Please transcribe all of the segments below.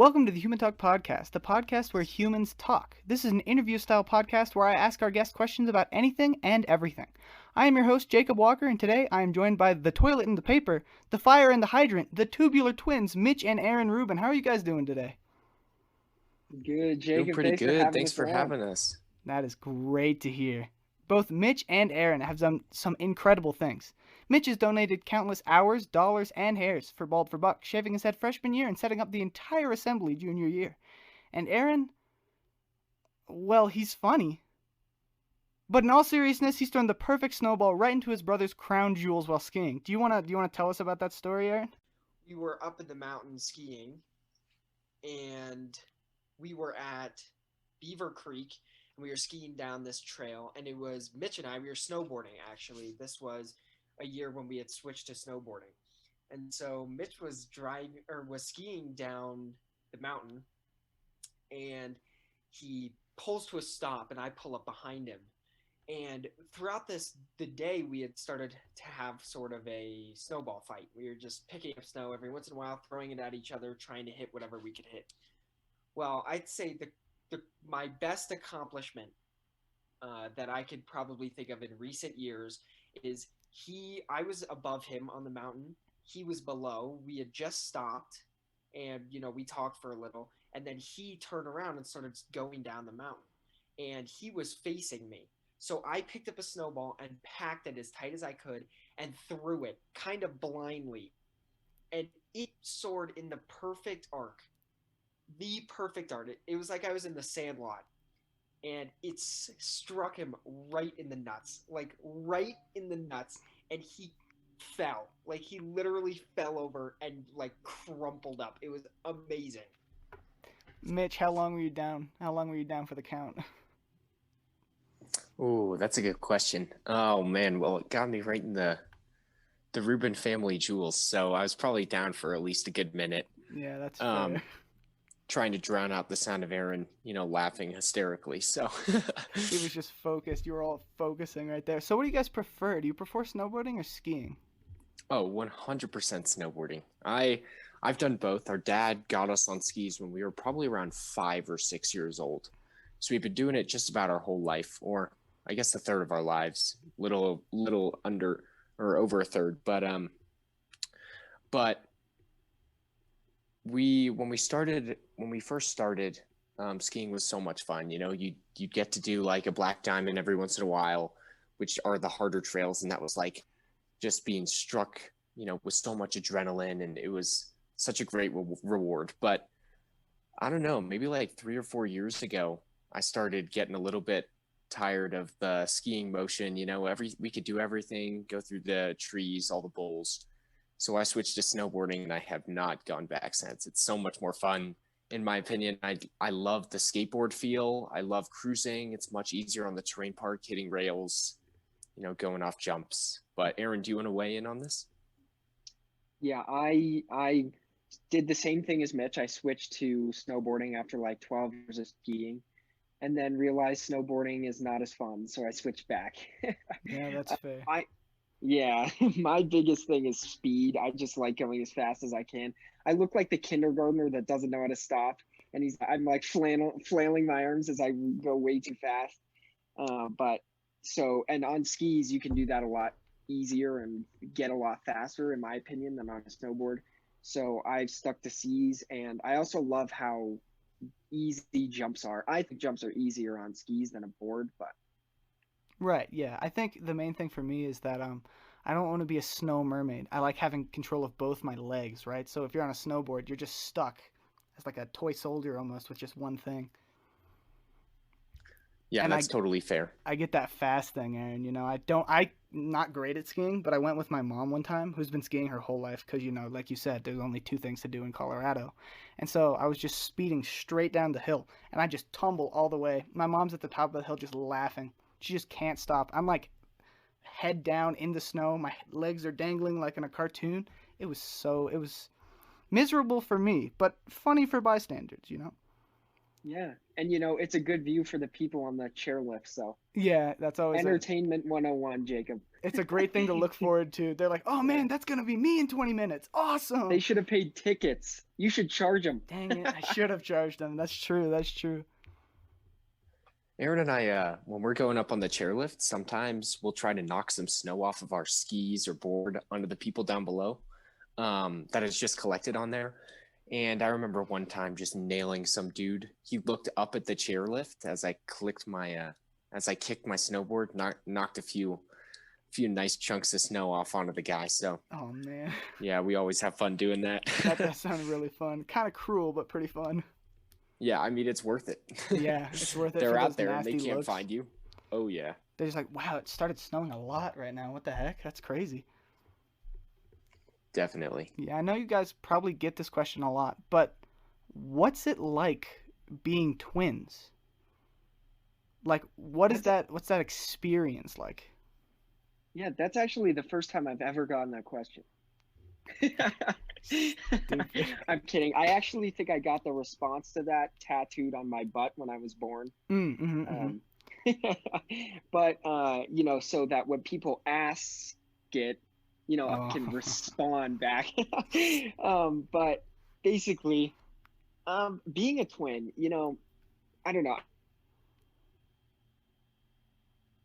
Welcome to the Human Talk Podcast, the podcast where humans talk. This is an interview-style podcast where I ask our guests questions about anything and everything. I am your host, Jacob Walker, and today I am joined by the toilet and the paper, the fire and the hydrant, the tubular twins, Mitch and Aaron Rubin. How are you guys doing today? Good, Doing Jacob. pretty Thanks for good. having Thanks us for on. having us. That is great to hear. Both Mitch and Aaron have done some incredible things. Mitch has donated countless hours, dollars, and hairs for Bald for Buck, shaving his head freshman year and setting up the entire assembly junior year. And Aaron, well, he's funny. But in all seriousness, he's thrown the perfect snowball right into his brother's crown jewels while skiing. Do you wanna tell us about that story, Aaron? We were up in the mountains skiing, and we were at Beaver Creek, and we were skiing down this trail, and it was Mitch and I. We were snowboarding, actually. This was a year when we had switched to snowboarding, and so Mitch was skiing down the mountain, and he pulls to a stop, and I pull up behind him. And throughout the day, we had started to have sort of a snowball fight. We were just picking up snow every once in a while, throwing it at each other, trying to hit whatever we could hit. Well, I'd say my best accomplishment that I could probably think of in recent years is I was above him on the mountain. He was below. We had just stopped, and we talked for a little, and then he turned around and started going down the mountain, and he was facing me. So I picked up a snowball and packed it as tight as I could and threw it kind of blindly. And it soared in the perfect arc. The perfect arc. It was like I was in the Sandlot. And it struck him right in the nuts. Like, right in the nuts. And he fell. Like, he literally fell over and, like, crumpled up. It was amazing. Mitch, how long were you down? How long were you down for the count? Oh, that's a good question. Oh man, well it got me right in the Rubin family jewels. So I was probably down for at least a good minute. Yeah, that's fair. Trying to drown out the sound of Aaron, laughing hysterically. So He was just focused. You were all focusing right there. So what do you guys prefer? Do you prefer snowboarding or skiing? Oh, 100% snowboarding. I've done both. Our dad got us on skis when we were probably around 5 or 6 years old. So we've been doing it just about our whole life, or I guess a third of our lives, little under or over a third. But when we first started, skiing was so much fun. You get to do like a black diamond every once in a while, which are the harder trails, and that was like just being struck, with so much adrenaline, and it was such a great reward. But I don't know, maybe like 3 or 4 years ago, I started getting a little bit tired of the skiing motion. We could do everything, go through the trees, all the bowls. So I switched to snowboarding, and I have not gone back since. It's so much more fun, in my opinion. I love the skateboard feel. I love cruising. It's much easier on the terrain park, hitting rails, going off jumps. But Aaron, do you want to weigh in on this? Yeah, I did the same thing as Mitch. I switched to snowboarding after like 12 years of skiing, and then realized snowboarding is not as fun, so I switched back. Yeah, that's fair. My biggest thing is speed. I just like going as fast as I can. I look like the kindergartner that doesn't know how to stop, and I'm like flailing my arms as I go way too fast. And on skis you can do that a lot easier and get a lot faster, in my opinion, than on a snowboard. So I've stuck to skis, and I also love how easy jumps are. I think jumps are easier on skis than a board, but Right, yeah. I think the main thing for me is that I don't want to be a snow mermaid. I like having control of both my legs, right? So if you're on a snowboard, you're just stuck as like a toy soldier almost with just one thing. Yeah, And that's totally fair. I get that fast thing, Aaron. I'm not great at skiing, but I went with my mom one time, who's been skiing her whole life, because like you said, there's only two things to do in Colorado, and so I was just speeding straight down the hill, and I just tumble all the way. My mom's at the top of the hill just laughing. She just can't stop. I'm like head down in the snow. My legs are dangling like in a cartoon. It was miserable for me, but funny for bystanders. Yeah. And it's a good view for the people on the chairlift. So Yeah, that's always entertainment 101, Jacob. it's a great thing to look forward to. They're like, oh Yeah. man, that's gonna be me in 20 minutes. They Awesome. should have paid tickets. You should charge them. Dang it, I should have charged them. That's true. That's true. Aaron and I, when we're going up on the chairlift, sometimes we'll try to knock some snow off of our skis or board onto the people down below that is just collected on there. And I remember one time just nailing some dude. He looked up at the chairlift as I kicked my snowboard, knocked a few nice chunks of snow off onto the guy. So Oh man, yeah, we always have fun doing that. that does sound really fun. Kind of cruel, but pretty fun. Yeah, I mean it's worth it. Yeah, it's worth it. They're for out those there and they nasty can't looks. find you. Oh yeah, They're just like, wow, it started snowing a lot right now. What the heck? That's crazy. definitely. Yeah, I know you guys probably get this question a lot, but what's it like being twins? Like, what is That's that? What's that experience like? Yeah, that's actually the first time I've ever gotten that question. Stupid. I'm kidding. I actually think I got the response to that tattooed on my butt when I was born. Um, but so that when people ask it, I Oh, can respond back. But basically, being a twin, I don't know.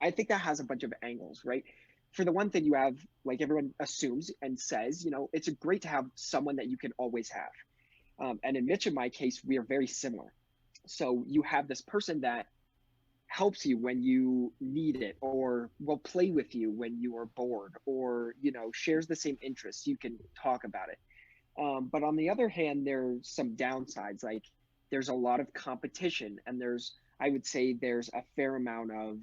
I think that has a bunch of angles, right? For the one thing, you have, like everyone assumes and says, it's great to have someone that you can always have. And in Mitch and my case, we are very similar. So you have this person that helps you when you need it, or will play with you when you are bored, or shares the same interests. You can talk about it. But on the other hand, there's some downsides. Like there's a lot of competition, and I would say there's a fair amount of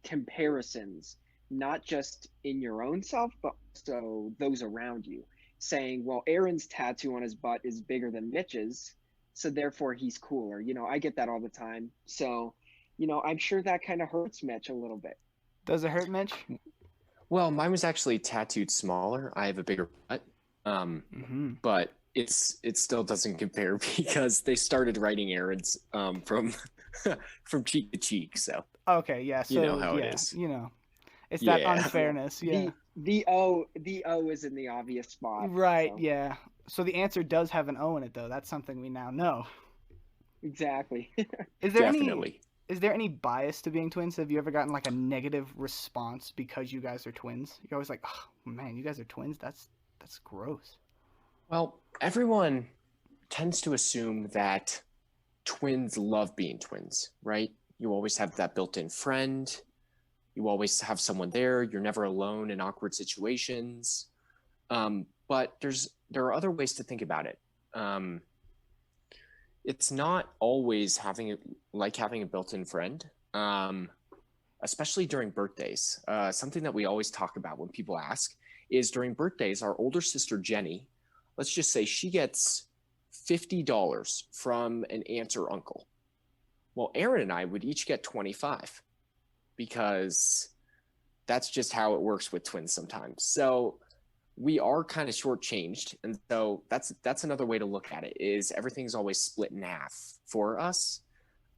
comparisons, not just in your own self, but also those around you, saying, well, Aaron's tattoo on his butt is bigger than Mitch's, so therefore he's cooler. I get that all the time. So, I'm sure that kind of hurts Mitch a little bit. does it hurt, Mitch? Well, mine was actually tattooed smaller. I have a bigger butt, but it still doesn't compare because they started writing Aaron's from from cheek to cheek. So Okay, yeah. So you know how yeah, it is. it's that Yeah. unfairness. Yeah. The O is in the obvious spot. Right. So, Yeah. So the answer does have an O in it, though. That's something we now know. exactly. Is there Definitely. any bias to being twins? Have you ever gotten like a negative response because you guys are twins? You're always like, oh man, you guys are twins. That's gross. Well, everyone tends to assume that twins love being twins, right? You always have that built-in friend. You always have someone there. You're never alone in awkward situations. But there are other ways to think about it. It's not always having a built-in friend, especially during birthdays. Something that we always talk about when people ask is during birthdays, our older sister Jenny, let's just say she gets $50 from an aunt or uncle. Well, Aaron and I would each get 25 because that's just how it works with twins sometimes. So we are kind of shortchanged. And so that's another way to look at it, is everything's always split in half for us.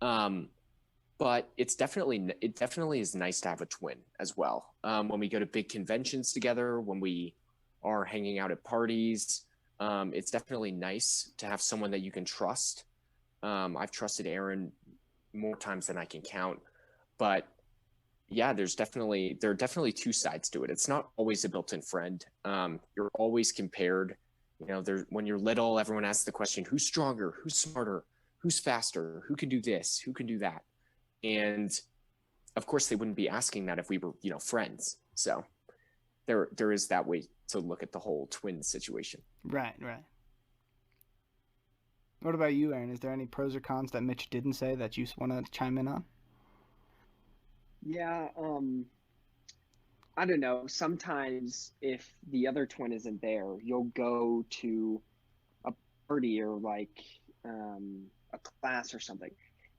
But it definitely is nice to have a twin as well. When we go to big conventions together, when we are hanging out at parties, it's definitely nice to have someone that you can trust. I've trusted Aaron more times than I can count, but yeah, there are definitely two sides to it. It's not always a built-in friend. You're always compared. When you're little, everyone asks the question, who's stronger, who's smarter, who's faster, who can do this, who can do that. And of course they wouldn't be asking that if we were, friends. So there is that way to look at the whole twin situation. Right. What about you, Aaron? Is there any pros or cons that Mitch didn't say that you want to chime in on? Yeah, I don't know. Sometimes if the other twin isn't there, you'll go to a party or like a class or something,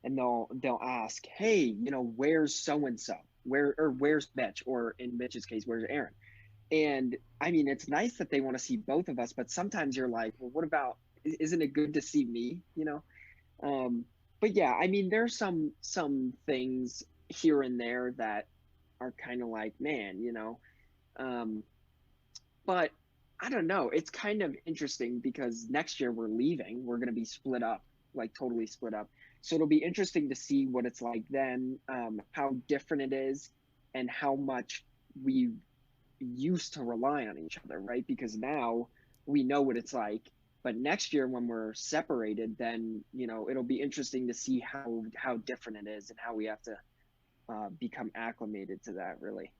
and they'll ask, "Hey, where's so and so? Where's Mitch?" Or in Mitch's case, "Where's Aaron?" And I mean, it's nice that they want to see both of us, but sometimes you're like, "Well, what about? Isn't it good to see me?" But yeah, I mean, there's some things here and there that are kind of like, man, um, but I don't know. It's kind of interesting because next year we're leaving. We're going to be split up, like totally split up. So it'll be interesting to see what it's like then, how different it is, and how much we used to rely on each other, right? Because now we know what it's like. But next year when we're separated, then it'll be interesting to see how different it is and how we have to become acclimated to that, really.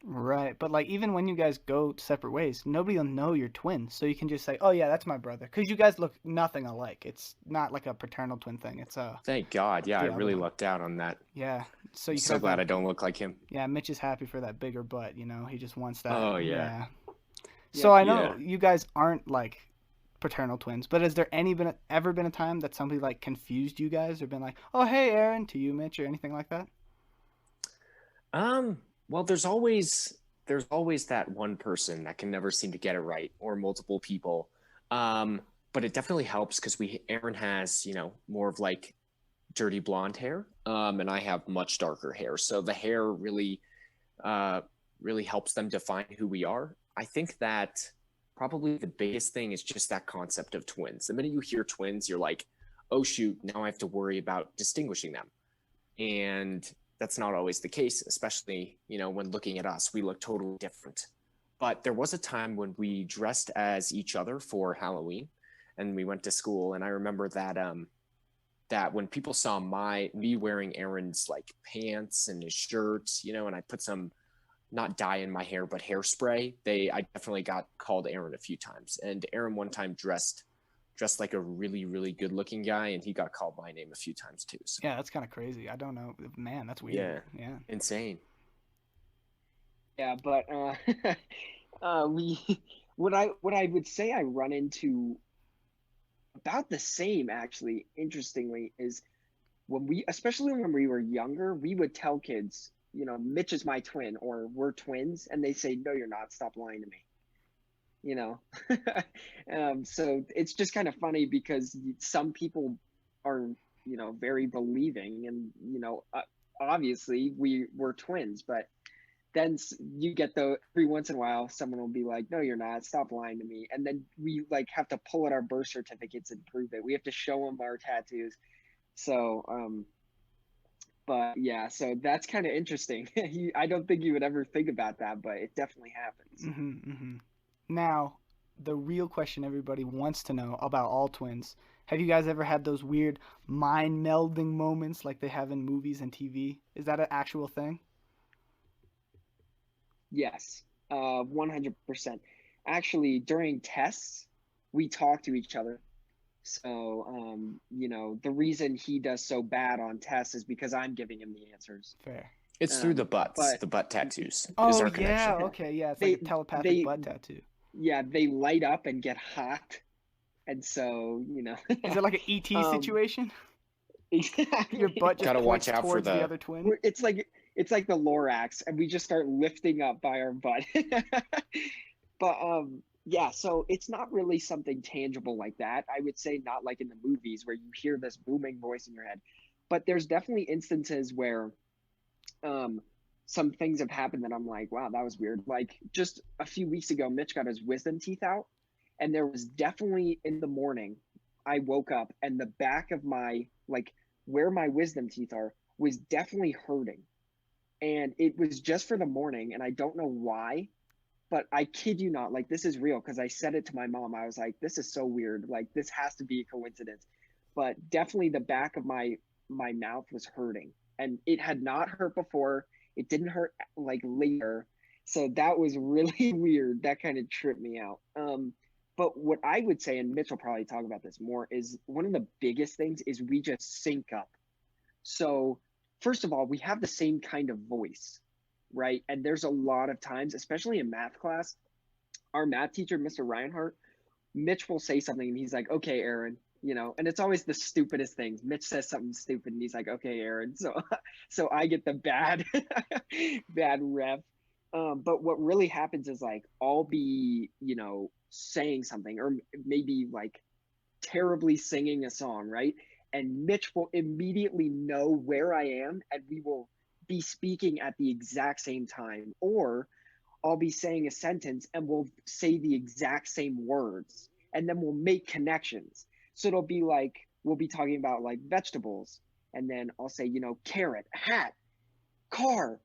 Right, but like even when you guys go separate ways, nobody will know you're twins, so you can just say, "Oh yeah, that's my brother," because you guys look nothing alike. It's not like a paternal twin thing. It's Thank God. Yeah, I the other really one. lucked out on that. Yeah, so I'm you could so have glad that. I don't look like him. Yeah, Mitch is happy for that bigger butt. He just wants that. Oh yeah. Yeah. So Yep. I Yeah. know you guys aren't like paternal twins, but has there ever been a time that somebody like confused you guys or been like, "Oh hey Aaron," to you Mitch or anything like that? Well, there's always that one person that can never seem to get it right, or multiple people. But it definitely helps because Aaron has, more of like dirty blonde hair, and I have much darker hair. So the hair uh, really helps them define who we are. I think that probably the biggest thing is just that concept of twins. The minute you hear twins, you're like, oh shoot, now I have to worry about distinguishing them. And that's not always the case, especially, when looking at us, we look totally different. But there was a time when we dressed as each other for Halloween and we went to school. And I remember that when people saw me wearing Aaron's like pants and his shirt, and I put some not dye in my hair, but hairspray, I definitely got called Aaron a few times. And Aaron one time dressed like a really, really good looking guy, and he got called my name a few times too. So Yeah, that's kind of crazy. I don't know, man. That's weird. yeah, Yeah. insane. Yeah, but we what I would say I run into about the same, actually, interestingly, is especially when we were younger, we would tell kids, Mitch is my twin, or we're twins, and they say, no, you're not. Stop lying to me. You know, so it's just kind of funny because some people are, very believing, and obviously we're twins, but then you get every once in a while someone will be like, no you're not, stop lying to me, and then we like have to pull out our birth certificates and prove it. We have to show them our tattoos. So but yeah, so that's kind of interesting. I don't think you would ever think about that, but it definitely happens. Now, the real question everybody wants to know about all twins: have you guys ever had those weird mind melding moments like they have in movies and TV? Is that an actual thing? Yes, 100%. Actually, during tests, we talk to each other. So, the reason he does so bad on tests is because I'm giving him the answers. Fair. It's through the But butt tattoos is Oh our yeah, connection. okay, yeah. It's like a they telepathic they butt tattoo. yeah, they light up and get hot, and so Is it like an ET um, situation? Your exactly. butt just Gotta points watch out for towards the other twin? It's like the Lorax, and we just start lifting up by our butt. But yeah, so it's not really something tangible like that. I would say not like in the movies where you hear this booming voice in your head, but there's definitely instances where um some things have happened that I'm like, wow, that was weird. Like just a few weeks ago, Mitch got his wisdom teeth out, and there was definitely in the morning, I woke up and the back of my, like, where my wisdom teeth are was definitely hurting. And it was just for the morning, and I don't know why, but I kid you not, like this is real because I said it to my mom. I was like, this is so weird. Like this has to be a coincidence. But definitely the back of my mouth was hurting. And it had not hurt before. It didn't hurt like later. So that was really weird. That kind of tripped me out. But what I would say, and Mitch will probably talk about this more, is one of the biggest things is we just sync up. So first of all, we have the same kind of voice, right? And there's a lot of times, especially in math class, our math teacher, Mr. Reinhardt, Mitch will say something and he's like, okay, Aaron, and it's always the stupidest things. Mitch says something stupid and he's like, okay, Aaron. So, so I get the bad rep. But what really happens is like, I'll be, saying something or maybe like terribly singing a song, right? and Mitch will immediately know where I am, and we will be speaking at the exact same time. Or I'll be saying a sentence and we'll say the exact same words, and then we'll make connections. So it'll be like, we'll be talking about like vegetables, and then I'll say, carrot, hat, car,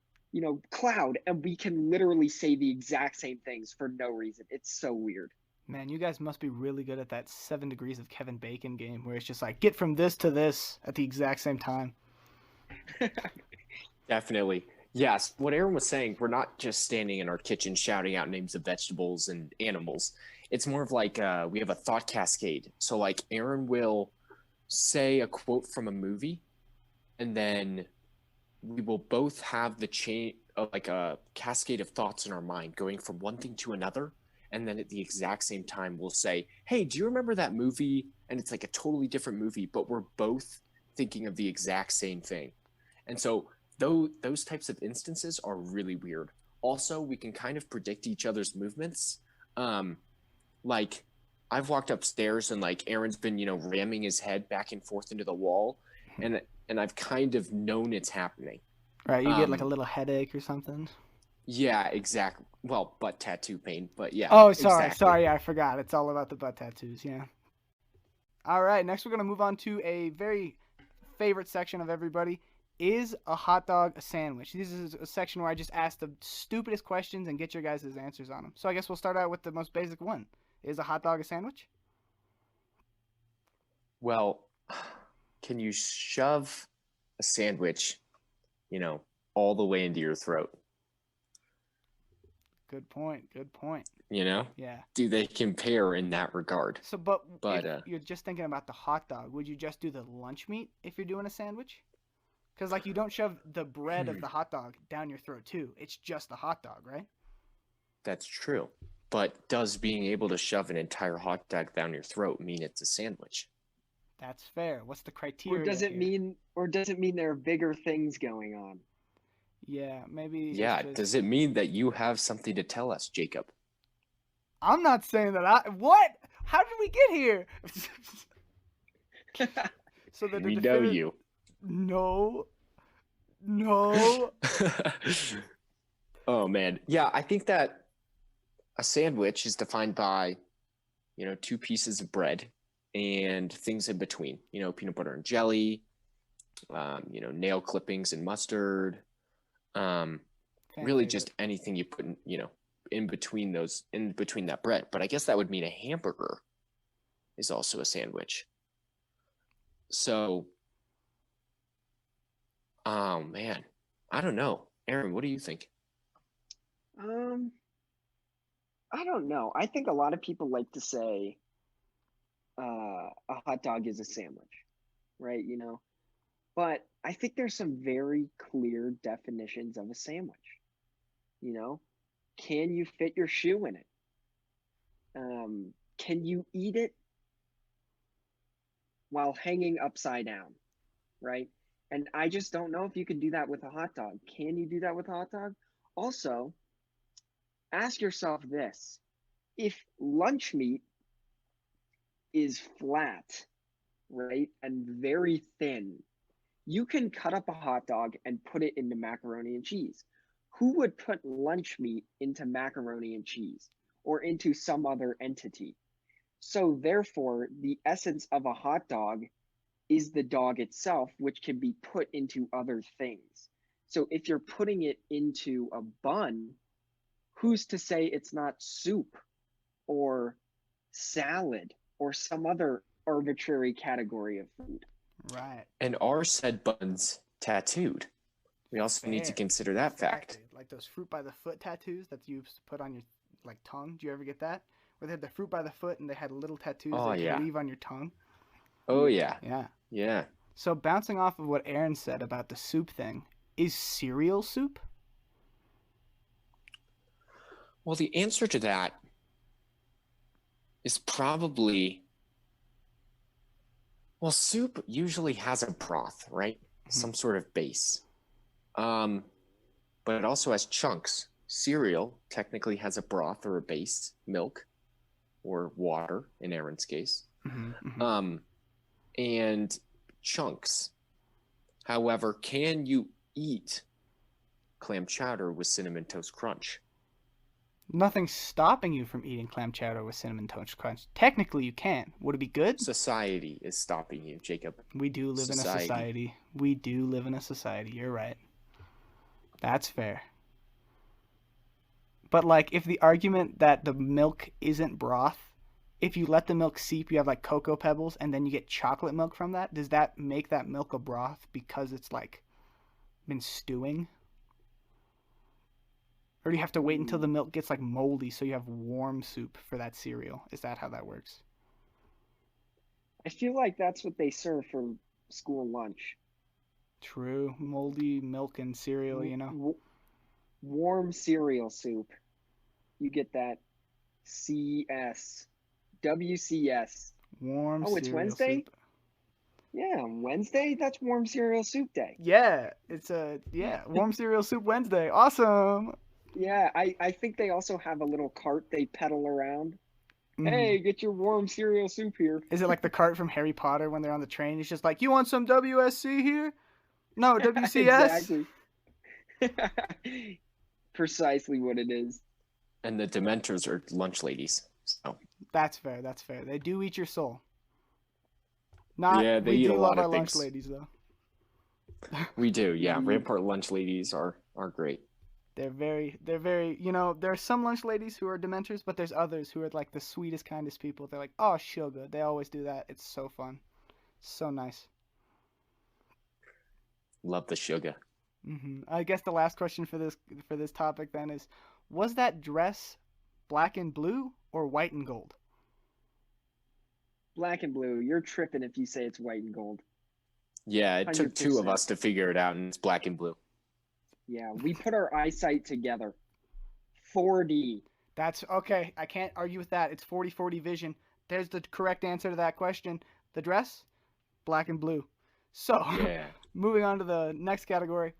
cloud, and we can literally say the exact same things for no reason. It's so weird. Man, you guys must be really good at that 7 Degrees of Kevin Bacon game where it's just like, get from this to this at the exact same time. Definitely. Yes. What Aaron was saying, we're not just standing in our kitchen shouting out names of vegetables and animals. It's more of like we have a thought cascade. So like Aaron will say a quote from a movie, and then we will both have the chain of like a cascade of thoughts in our mind going from one thing to another. And then at the exact same time, we'll say, hey, do you remember that movie? And it's like a totally different movie, but we're both thinking of the exact same thing. And so those types of instances are really weird. Also, we can kind of predict each other's movements. Like I've walked upstairs and like Aaron's been, ramming his head back and forth into the wall. And I've kind of known it's happening. Right, you get like a little headache or something. Yeah, exactly. Well, butt tattoo pain, but yeah. Oh, sorry, exactly. I forgot. It's all about the butt tattoos, yeah. All right, next we're going to move on to a very favorite section of everybody. Is a hot dog a sandwich? This is a section where I just ask the stupidest questions and get your guys' answers on them. So I guess we'll start out with the most basic one. Is a hot dog a sandwich? Well, can you shove a sandwich, all the way into your throat? Good point. Yeah. Do they compare in that regard? So, but if you're just thinking about the hot dog, would you just do the lunch meat if you're doing a sandwich? Because, like, you don't shove the bread of the hot dog down your throat, too. It's just the hot dog, right? That's true. But does being able to shove an entire hot dog down your throat mean it's a sandwich? That's fair. What's the criteria? Or does it mean there are bigger things going on? Yeah, maybe. Yeah, does it mean that you have something to tell us, Jacob? I'm not saying that what? How did we get here? So that we know you. No. Oh, man. Yeah, I think that a sandwich is defined by, 2 pieces of bread and things in between, peanut butter and jelly, nail clippings and mustard, really just anything you put in between that bread. But I guess that would mean a hamburger is also a sandwich. So, oh man, I don't know. Aaron, what do you think? I don't know. I think a lot of people like to say a hot dog is a sandwich, right? But I think there's some very clear definitions of a sandwich. Can you fit your shoe in it? Can you eat it while hanging upside down, right? And I just don't know if you can do that with a hot dog. Can you do that with a hot dog? Also, ask yourself this. If lunch meat is flat, right, and very thin, you can cut up a hot dog and put it into macaroni and cheese. Who would put lunch meat into macaroni and cheese or into some other entity? So therefore, the essence of a hot dog is the dog itself, which can be put into other things. So if you're putting it into a bun, who's to say it's not soup or salad or some other arbitrary category of food? Right. And are said buns tattooed? We also need to consider that fact. Like those fruit by the foot tattoos that you used to put on your tongue. Do you ever get that? Where they had the fruit by the foot and they had little tattoos that you could leave on your tongue. Oh yeah. Yeah. So bouncing off of what Aaron said about the soup thing, is cereal soup? Well, the answer to that is probably, well, soup usually has a broth, right? Some sort of base. But it also has chunks. Cereal technically has a broth or a base, milk or water in Aaron's case. And chunks. However, can you eat clam chowder with Cinnamon Toast Crunch? Nothing's stopping you from eating clam chowder with Cinnamon Toast Crunch. Technically, you can. Would it be good? Society is stopping you, Jacob. We do live in a society. We do live in a society. You're right. That's fair. But, like, if the argument that the milk isn't broth, if you let the milk seep, you have, like, cocoa pebbles, and then you get chocolate milk from that, does that make that milk a broth because it's, like, been stewing? Or do you have to wait until the milk gets, like, moldy so you have warm soup for that cereal? Is that how that works? I feel like that's what they serve for school lunch. True. Moldy milk and cereal, you know? Warm cereal soup. You get that WCS. Warm Oh, it's cereal Wednesday? soup. Yeah, Wednesday? That's warm cereal soup day. Yeah, it's warm cereal soup Wednesday. Awesome. Yeah, I think they also have a little cart they pedal around. Mhm. Hey, get your warm cereal soup here. Is it like the cart from Harry Potter when they're on the train? It's just like, you want some WSC here? No, WCS? Exactly. Precisely what it is. And the Dementors are lunch ladies. So That's fair. That's fair. They do eat your soul. Yeah, they we eat do a love lot our of lunch things. ladies though. we do, yeah. Rampart lunch ladies are great. They're very, you know, there are some lunch ladies who are Dementors, but there's others who are like the sweetest, kindest people. They're like, oh, sugar. They always do that. It's so fun. So nice. Love the sugar. I guess the last question for this topic then is, was that dress black and blue or white and gold? Black and blue. You're tripping if you say it's white and gold. Yeah, it took 2 of 100%. us to figure it out, and it's black and blue. Yeah, we put our eyesight together. 4D. That's okay. I can't argue with that. It's 40/40 vision. There's the correct answer to that question. The dress, black and blue. So, Yeah. moving on to the next category.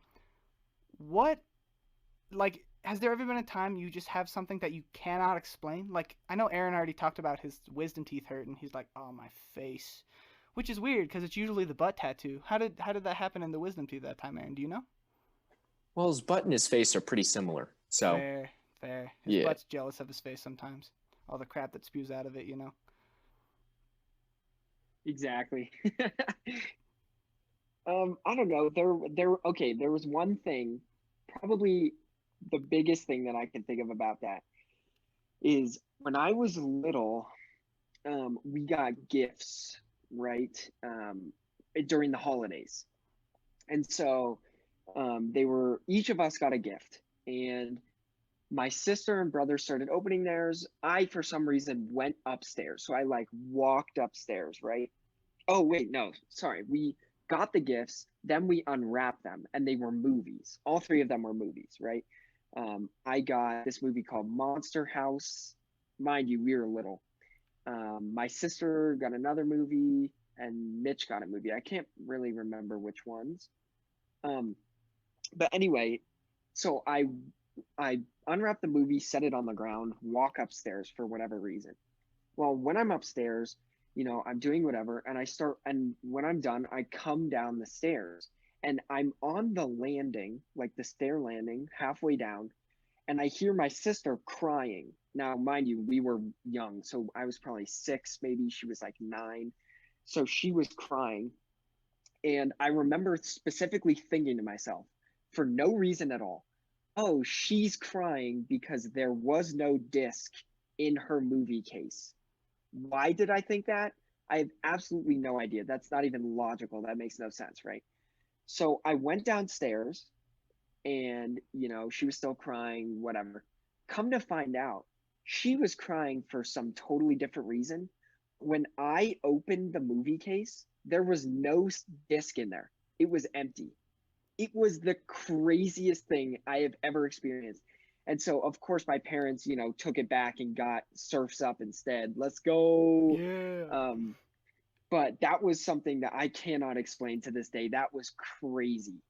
Has there ever been a time you just have something that you cannot explain? Like, I know Aaron already talked about his wisdom teeth hurt, and he's like, oh, my face. Which is weird, because it's usually the butt tattoo. How did that happen in the wisdom teeth that time, Aaron? Do you know? Well, his butt and his face are pretty similar. So Fair. His Yeah. butt's jealous of his face sometimes. All the crap that spews out of it, you know? Exactly. I don't know. There was one thing, probably the biggest thing that I can think of about that is when I was little, we got gifts, right? During the holidays. And so each of us got a gift, and my sister and brother started opening theirs. I, for some reason, went upstairs. So I like walked upstairs, right? Oh, wait, no, sorry. We got the gifts, then we unwrapped them, and they were movies. All 3 of them were movies, right? I got this movie called Monster House. Mind you, we were little. My sister got another movie, and Mitch got a movie. I can't really remember which ones. But anyway, so I unwrap the movie, set it on the ground, walk upstairs for whatever reason. Well, when I'm upstairs, you know, I'm doing whatever, and when I'm done, I come down the stairs, and I'm on the landing, like the stair landing, halfway down, and I hear my sister crying. Now, mind you, we were young, so I was probably 6, maybe she was like 9. So she was crying, and I remember specifically thinking to myself, for no reason at all, oh, she's crying because there was no disc in her movie case. Why did I think that? I have absolutely no idea. That's not even logical. That makes no sense, right? So I went downstairs, and, you know, she was still crying, whatever. Come to find out, she was crying for some totally different reason. When I opened the movie case, there was no disc in there. It was empty. It was the craziest thing I have ever experienced. And so, of course, my parents, you know, took it back and got Surf's Up instead. Let's go. Yeah. But that was something that I cannot explain to this day. That was crazy.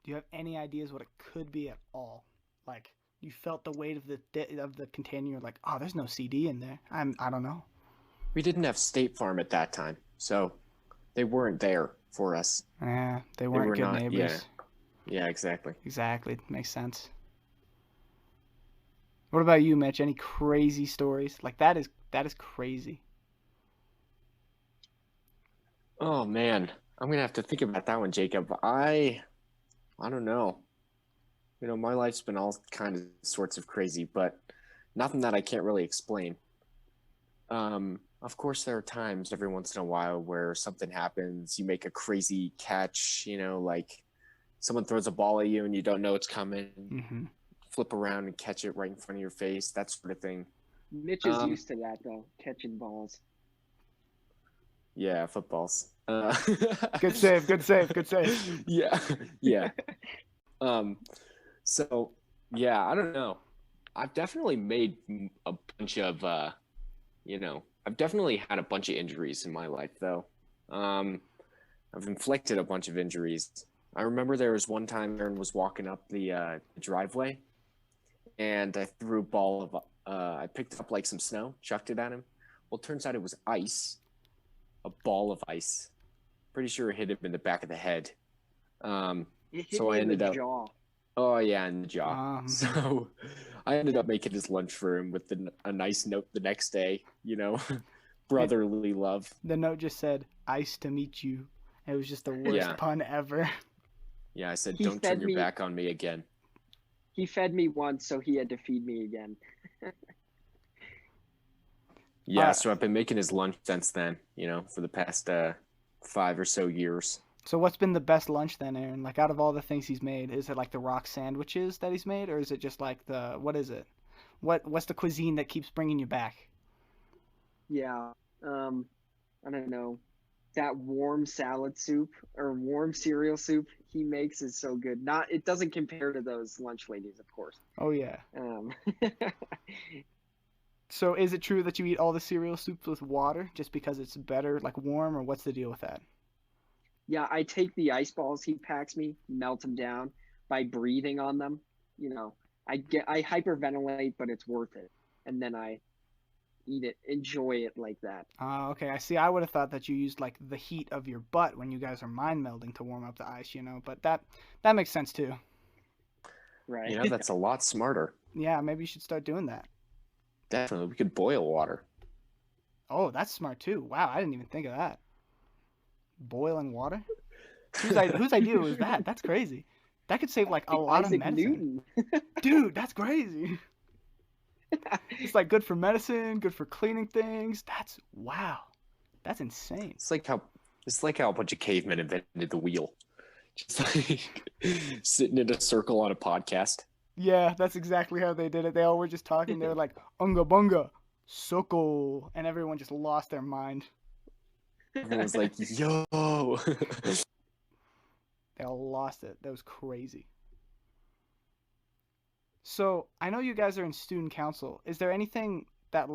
Do you have any ideas what it could be at all? Like, you felt the weight of the container. You're like, oh, there's no CD in there. I don't know. we didn't have State Farm at that time, so they weren't there for us. Yeah, they They weren't were good not. neighbors. Yeah, exactly. Exactly. Makes sense. What about you, Mitch? Any crazy stories? Like that is crazy. Oh man, I'm gonna have to think about that one, Jacob. I don't know. My life's been all kind of sorts of crazy, but nothing that I can't really explain. Of course, there are times every once in a while where something happens, you make a crazy catch, like someone throws a ball at you and you don't know it's coming, Hmm. flip around and catch it right in front of your face, that sort of thing. Mitch is Um, used to that though, catching balls. yeah, footballs. Good save. Good save. Good save. Yeah, yeah. Um, so yeah, I don't know. I've definitely made a bunch of, I've definitely had a bunch of injuries in my life, though. I've inflicted a bunch of injuries. I remember there was one time Aaron was walking up the driveway, and I threw a ball of, I picked up like some snow, chucked it at him. Well, it turns out it was ice, a ball of ice. Pretty sure it hit him in the back of the head. It hit So me I in the ended up, jaw. oh yeah, in the jaw. Um, So I ended up making his lunch for him with a nice note the next day, brotherly love. the note just said "ice to meet you." It was just the worst Yeah. pun ever. Yeah, I said, He don't turn fed your me- back on me again. He fed me once, so he had to feed me again. Yeah, so I've been making his lunch since then, for the past 5 or so years. So what's been the best lunch then, Aaron? Like out of all the things he's made, is it like the rock sandwiches that he's made, or is it just like what is it? What's the cuisine that keeps bringing you back? Yeah. I don't know. That warm salad soup or warm cereal soup he makes is so good. It doesn't compare to those lunch ladies, of course. Oh yeah. Um, So is it true that you eat all the cereal soups with water just because it's better, like warm, or what's the deal with that? yeah, I take the ice balls he packs me, melt them down by breathing on them. I hyperventilate, but it's worth it. And then I eat it, enjoy it like that. Okay, I see. I would have thought that you used like the heat of your butt when you guys are mind melding to warm up the ice, but that makes sense too. Right. That's a lot smarter. Yeah, maybe you should start doing that. Definitely, we could boil water. Oh, that's smart too. Wow, I didn't even think of that. Boiling water? Whose idea was that? That's crazy. That could save like a lot of Isaac medicine. Newton. Dude, that's crazy. It's like good for medicine, good for cleaning things. Wow. That's insane. It's like how a bunch of cavemen invented the wheel. Just like sitting in a circle on a podcast. Yeah, that's exactly how they did it. They all were just talking. They were like, unga bunga, soko. And everyone just lost their mind. Everyone's like, yo. They all lost it. That was crazy. So, I know you guys are in student council. Is there anything that's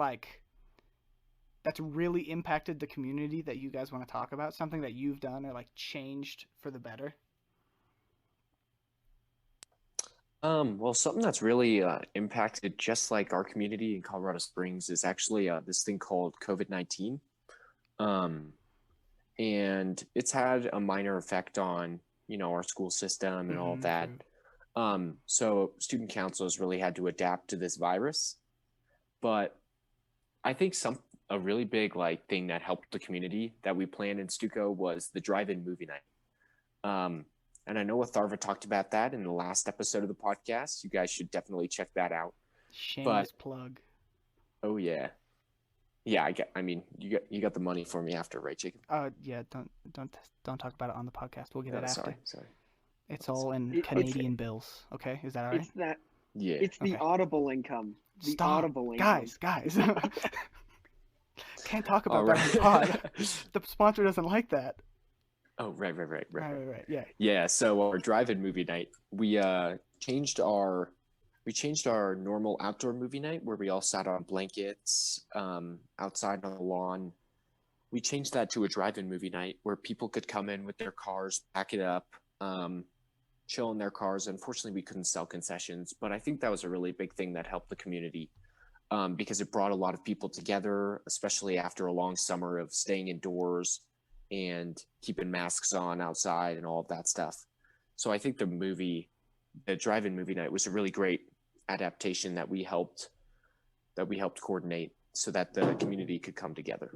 really impacted the community that you guys want to talk about? Something that you've done or like changed for the better? Well, something that's really impacted just like our community in Colorado Springs is actually this thing called COVID-19. And it's had a minor effect on, our school system and all of that. True. So student council has really had to adapt to this virus. But I think a really big thing that helped the community that we planned in Stuco was the drive-in movie night. And I know Atharva talked about that in the last episode of the podcast. You guys should definitely check that out. Shameless plug. Oh yeah, yeah. You got the money for me after, right, Jacob? Yeah. Don't talk about it on the podcast. We'll get it after. Sorry. It's all in It's- Canadian bills. Okay, is that all right? It's that. Yeah. It's the Okay. audible income. The Stop, audible income. guys. Can't talk about All that on the right. pod. The sponsor doesn't like that. Oh, right. Right. Yeah. Yeah. So our drive-in movie night, we changed our normal outdoor movie night where we all sat on blankets outside on the lawn. We changed that to a drive-in movie night where people could come in with their cars, pack it up, chill in their cars. Unfortunately, we couldn't sell concessions, but I think that was a really big thing that helped the community because it brought a lot of people together, especially after a long summer of staying indoors. and keeping masks on outside and all of that stuff. So I think the drive-in movie night was a really great adaptation that we helped coordinate so that the community could come together.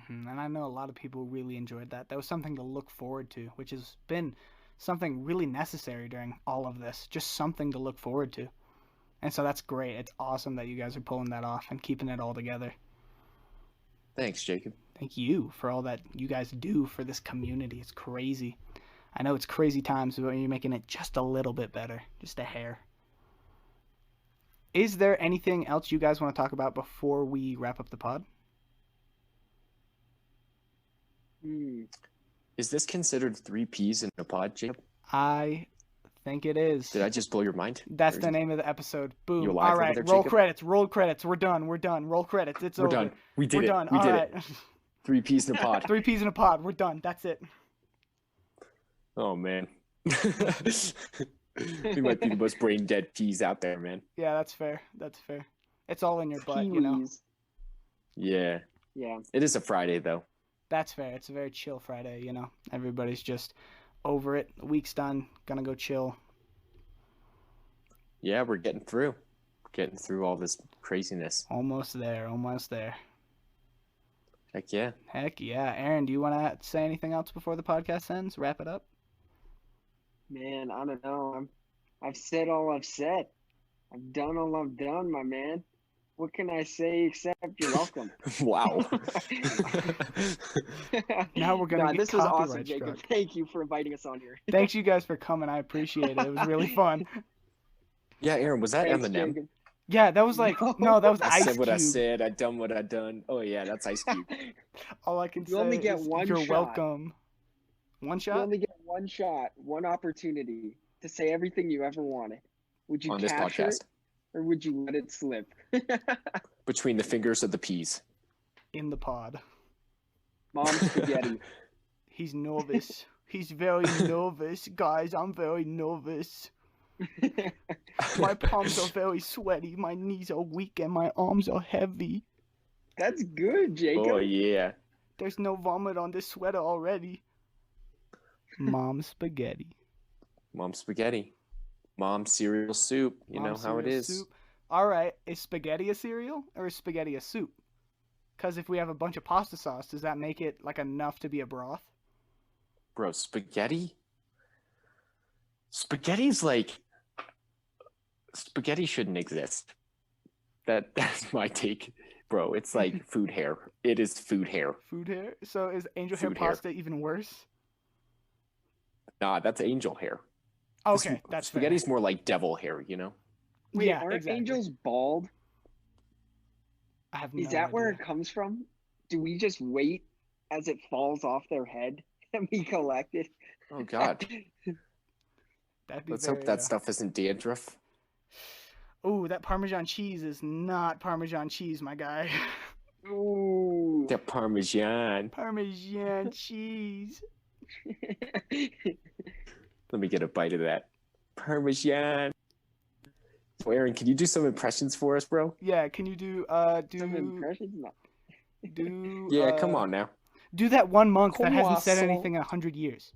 And I know a lot of people really enjoyed that. That was something to look forward to, which has been something really necessary during all of this. Just something to look forward to. And so that's great. It's awesome that you guys are pulling that off and keeping it all together. Thanks, Jacob. Thank you for all that you guys do for this community. It's crazy. I know it's crazy times, but you're making it just a little bit better. Just a hair. Is there anything else you guys want to talk about before we wrap up the pod? Is this considered 3 peas in a pod, Jacob? I think it is. Did I just blow your mind? That's the name of the episode. Boom. You alive All over right, there, roll Jacob? credits. Roll credits. We're done. We're done. Roll credits. It's We're over. done. We did We're it. done. We All did right. it. 3 peas in a pod. 3 peas in a pod. We're done. That's it. Oh, man. We might be the most brain dead peas out there, man. Yeah, that's fair. That's fair. It's all in your butt, you know. Peewees. Yeah. Yeah. It is a Friday, though. That's fair. It's a very chill Friday, you know. Everybody's just over it. The week's done. Gonna go chill. Yeah, we're getting through. Getting through all this craziness. Almost there. Almost there. Heck yeah. Heck yeah. Aaron, do you want to say anything else before the podcast ends? Wrap it up? Man, I don't know. I've said all I've said. I've done all I've done, my man. What can I say except you're welcome? Wow. Now we're gonna get this was awesome, copyright Jacob. struck. Thank you for inviting us on here. Thanks you guys for coming. I appreciate it. It was really fun. Yeah, Aaron, was that Thanks, Eminem? Jacob. Yeah, that was like no, that was I Ice said what I Cube. said. I done what I done. Oh yeah, that's Ice Cube. All I can You say only get is one you're shot. welcome. One You shot? only get one shot, one opportunity to say everything you ever wanted. Would you On this capture podcast. it, or would you let it slip? Between the fingers of the peas. In the pod. Mom spaghetti. He's nervous. He's very nervous. Guys, I'm very nervous. My palms are very sweaty. My knees are weak and my arms are heavy. That's good, Jacob. Oh yeah. There's no vomit on this sweater already. Mom spaghetti. Mom spaghetti. Mom cereal soup. You Mom know how it cereal is. soup. All right, is spaghetti a cereal or is spaghetti a soup? Because if we have a bunch of pasta sauce, does that make it like enough to be a broth? Bro, spaghetti? Spaghetti's like spaghetti shouldn't exist. That's my take. Bro, it's like food hair. It is food hair. Food hair? So is angel hair Food hair. pasta even worse? Nah, that's angel hair. Okay, that's fair. Spaghetti's more like devil hair, you know? Wait, Yeah, aren't exactly. angels bald? I have no Is that where idea. it comes from? Do we just wait as it falls off their head and we collect it? Oh god. That'd be Let's very, hope that stuff isn't dandruff. Oh, that Parmesan cheese is not Parmesan cheese, my guy. Ooh. The Parmesan. Parmesan cheese. Let me get a bite of that. Parmesan. So Aaron, can you do some impressions for us, bro? Yeah, can you do Some impressions? No. do Yeah, come on now. Do that one monk that hasn't said Croissant. anything in 100 years.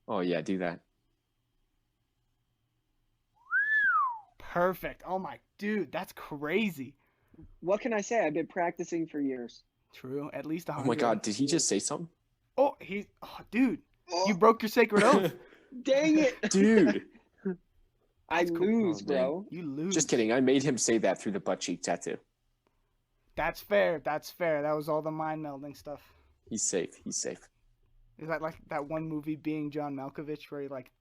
Oh yeah, do that. Perfect. Oh my dude, that's crazy. What can I say? I've been practicing for years. True, at least Oh 100. my god, did he just say something? Oh, dude, you broke your sacred oath. Dang it! Dude. I That's cool. lose, Oh, bro. You lose. Just kidding. I made him say that through the butt cheek tattoo. That's fair. That's fair. That was all the mind melding stuff. He's safe. He's safe. Is that like that one movie Being John Malkovich where he like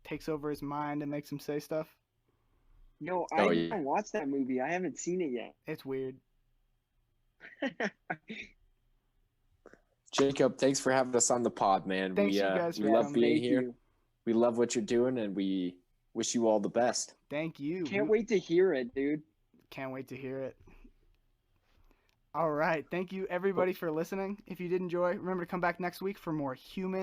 takes over his mind and makes him say stuff? No, Oh, I yeah. haven't watched that movie. I haven't seen it yet. It's weird. Jacob, thanks for having us on the pod, man. Thanks you guys we for love having me. being Thank here. you. We love what you're doing, and we wish you all the best. Thank you. Can't wait to hear it, dude. Can't wait to hear it. All right. Thank you everybody for listening. If you did enjoy, remember to come back next week for more human